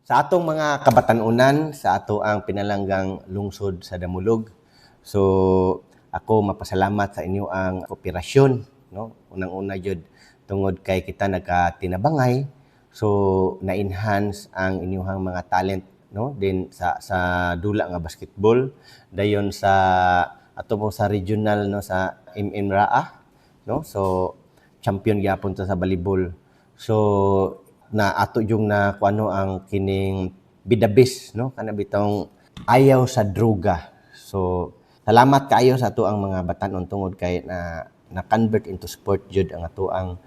Sa atong mga kabatanunan, sa ato ang pinalanggang lungsod sa Damulog. So ako mapasalamat sa inyo ang kooperasyon, no? Unang-una jud tungod kay kita nagkatinabangay. So na-enhance ang inyong mga talent, no? Din sa dula nga basketball, dayon sa ato mo sa regional, no, sa MMRAA, no? So champion gyapon ta sa volleyball. So na ato yung na kuano ang kining bidabis, no, kana bitong ayaw sa droga. So salamat kaayo sa ato ang mga batan-on tungod kay na convert into sport jud ang ato ang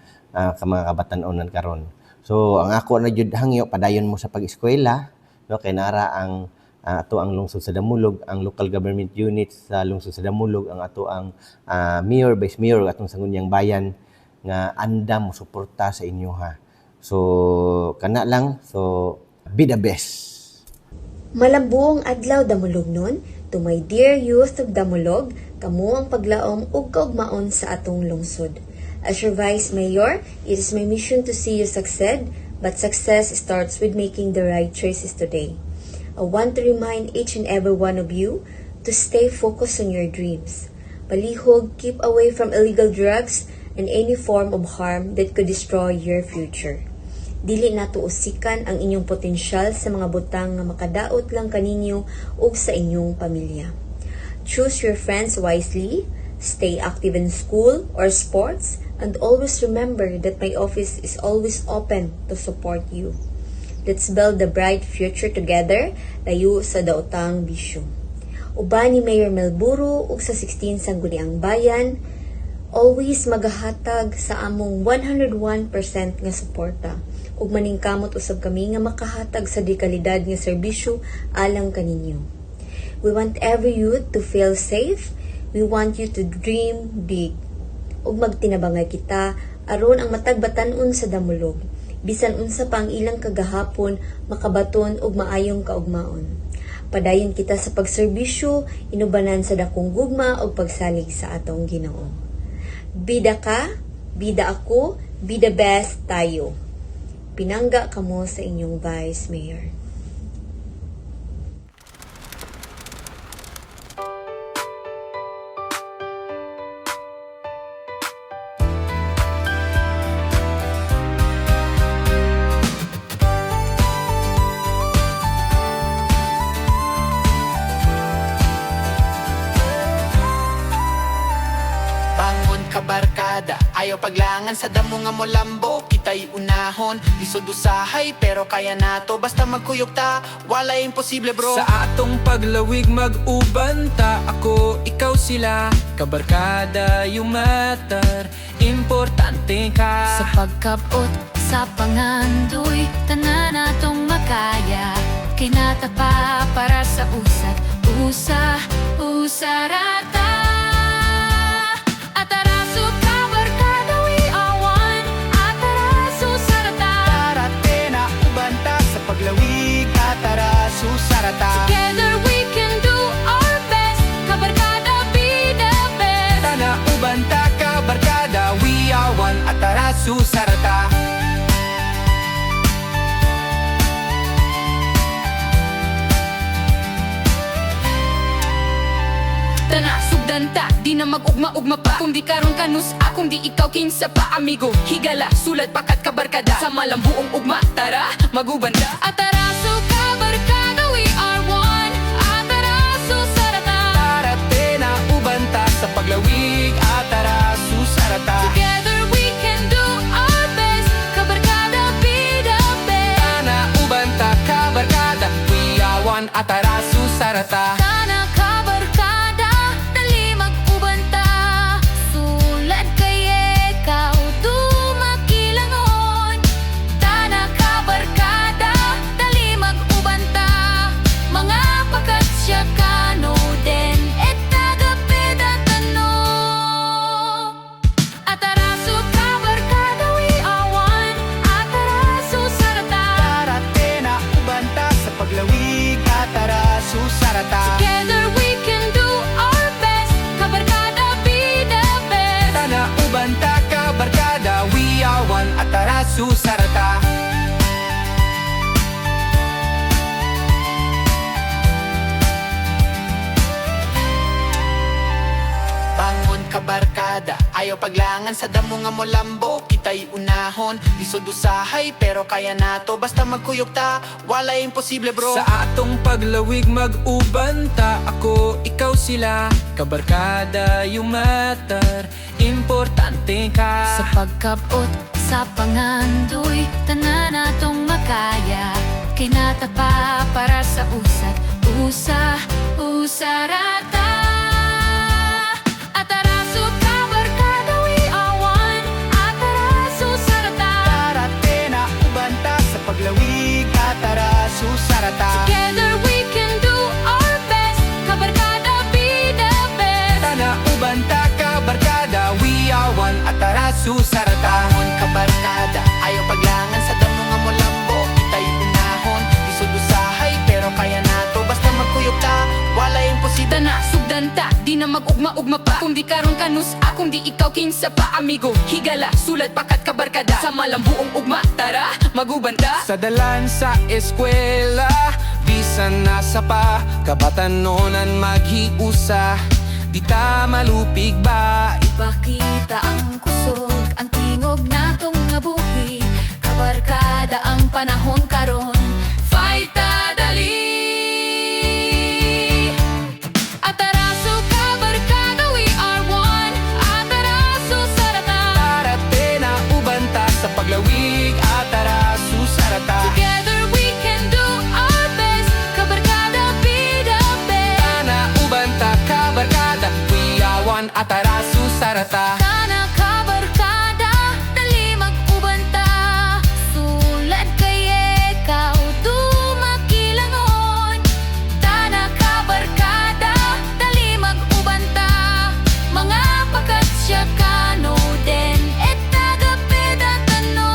mga kabatan-onan karon. So ang ako na jud hangyo padayon mo sa pag-eskwela, no, kay nara ang ato ang lungsod sa Damulog, ang local government units sa lungsod sa Damulog, ang ato ang mayor, vice mayor atong sangunyang bayan nga andam mo suporta sa inyo ha. So, kana lang. So, be the best. Malabuong adlaw Damulog nun, to my dear youth of Damulog, kamo ang paglaom ug kaugmaon sa atong lungsod. As your Vice Mayor, it is my mission to see you succeed, but success starts with making the right choices today. I want to remind each and every one of you to stay focused on your dreams. Palihog, keep away from illegal drugs and any form of harm that could destroy your future. Dili nato usikan ang inyong potensyal sa mga butang nga makadaot lang kaninyo ug sa inyong pamilya. Choose your friends wisely, stay active in school or sports, and always remember that my office is always open to support you. Let's build a bright future together, layo sa daotang bisyo. Uban ni Mayor Melburo ug sa 16 Sangguniang Bayan, always magahatag sa among 101% nga suporta ug maningkamot usab kami nga makahatag sa dekalidad nga serbisyo alang kaninyo. We want every youth to feel safe. We want you to dream big. Ug magtinabangay kita aron ang matag batan-on sa Damulog, bisan unsa pa ang ilang kagahapon, makabaton ug maayong kaugmaon. Padayon kita sa pagserbisyo, inubanan sa dakong gugma ug pagsalig sa atong Ginoo. Bida ka, bida ako, be the best tayo. Pinangga kamo sa inyong Vice Mayor. Kabarkada, ayaw paglangan sa damo nga mo lambo, kita'y unahon, lisod usahay pero kaya nato, basta magkuyog ta, wala imposible bro. Sa atong paglawig mag-uban ta, ako, ikaw sila, kabarkada yung matter, importante ka. Sa pagkabot, sa pangandoy, tanan natong makaya, kay natapa para sa usat, usarata. Together we can do our best. Kabarkada, be the best. Tana ubanta, kabarkada, we are one. Atarasu sarata. Tana sugdanta, di na mag-ugma-ugma pa. Kung di karon kanus, akong di ikaw kinsa pa. Amigo, higala, sulat pakat kabarkada. Sa malambuong ugma, tara, magubanda. Atarasu kabarkada, we are one. Atarasu sarata. Tarate na ubanta sa paglawig, atarasu sarata. Together we can do our best. Kabarkada, be the best. Tana ubanta, kabarkada, we are one. Atarasu sarata. Tana kabarkada, dali mag-ubanta. Sulad kay ikaw, dumakilangon. Tana kabarkada, dali mag-ubanta. Mga pakatsya kano din, etagapeda tano. Atarasu kabarkada, we are one. Atarasu sarata. Tarate na ubanta sa paglawig, atara Ayaw paglangan sa damo nga mo lambo, kita'y unahon. Lisod usahay pero kaya nato, basta magkuyog ta, wala imposible bro. Sa atong paglawig mag-uban ta, ako, ikaw sila, kabarkada yung matter, importante ka. Sa pagkabot, sa pangandoy, tanan natong makaya. Kay natapa para sa usat, usarata. Ataraso ka, barkada, we are one. Ataraso, sarata. Tarate na ubanta sa paglawig, atara susarata. Together we can do our best. Kabarkada, be the best. Tana ubanta ka barkada, we are one, atara susarata. Tahon ka barkada, ayaw paglangan sa damo nga mo lambo, kita'y unahon. Lisod usahay pero kaya nato, basta magkuyog ta, wala imposible. Tana, sugdanta, di na mag-ugma-ugma pa. Kung di karon kanus, akong di ikaw kinsa pa. Amigo, higala, sulat pakat kabarkada. Sa malambuong ugma, tara, magubanda. Sa dalan sa eskwela, bisan nasa pa, kabatanunan maghiusa. Di ta malupig ba? Ipakita ang kusog, ang tingog natong nga buhi. Kabarkada ang panahon karon, fight ta dali. Ataraso kabarkada, we are one. Ataraso sarata. Tarate na ubanta sa paglawig, atara susarata. Together we can do our best. Kabarkada, be the best. Tana ubanta ka barkada, we are one, atara susarata. Tana kabarkada, dali mag-ubanta. Sulad kay ikaw, dumakilangon. Tana kabarkada, dali mag-ubanta. Mga pakat siya kano din, et tagapid at ano.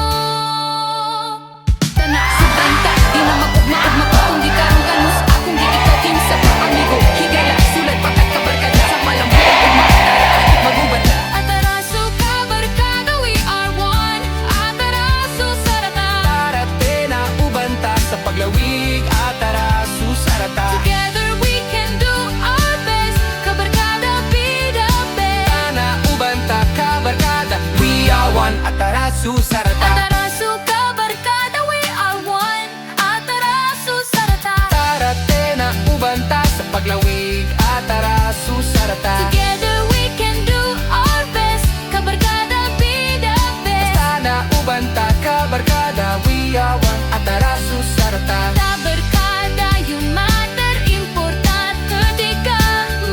Tana subanta, di na mag-ugma-ugma pa. Kung di karong kanus, akong di ikaw kinsa pa. Amigo, higala, sulad pakat kabarkada. Sa malambuong ugma, tara, magubanda. Ataraso kabarkada, we are one. Ataraso sarata. Tarate na ubanta sa paglawig, atara susarata. Together we can do our best. Kabarkada, be the best. Tana ubanta ka barkada, we are one, atara susarata. Ataraso kabarkada, we are one. Ataraso sarata. Tarate na ubanta sa paglawig, atara susarata. Together we can do our best. Kabarkada, be the best. Tana ubanta ka barkada, we are one, atara susarata. Kabarkada, yung matter, importante di ka.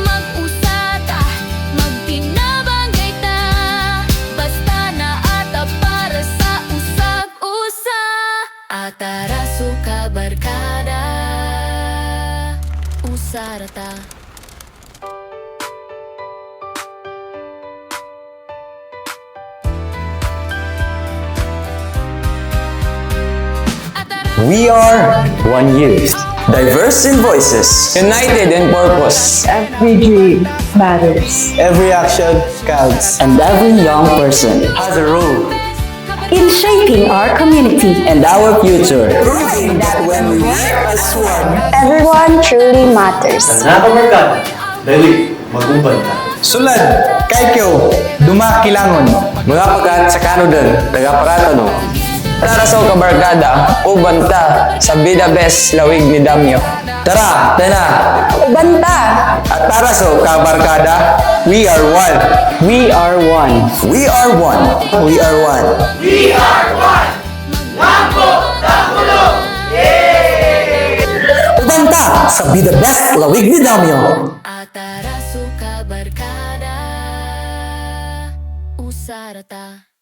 Mag-usata, magtinabangay ta. Basta na ata para sa usag-usa. Ataraso kabarkada, usarata. We are one youth, diverse in voices, united in purpose. Every dream matters. Every action counts, and every young person has a role In shaping our community, and our future. Proving that when we work as one, everyone truly matters. Nakabarkada, dali, mag-uban ka. sulad, kaikyo, dumakilangon. Mga pakat sa kanudan, tagaparatano. Tara sa kabarkada, ubanta sa Bida Best Lawig ni Damyo. Tara, tena. Ubanta! At para sa kabarkada, we are one. We are one. We are one. We are one. Ubanta sa Bida Best Lawig ni Damyo. Ataraso kabarkada, usarata.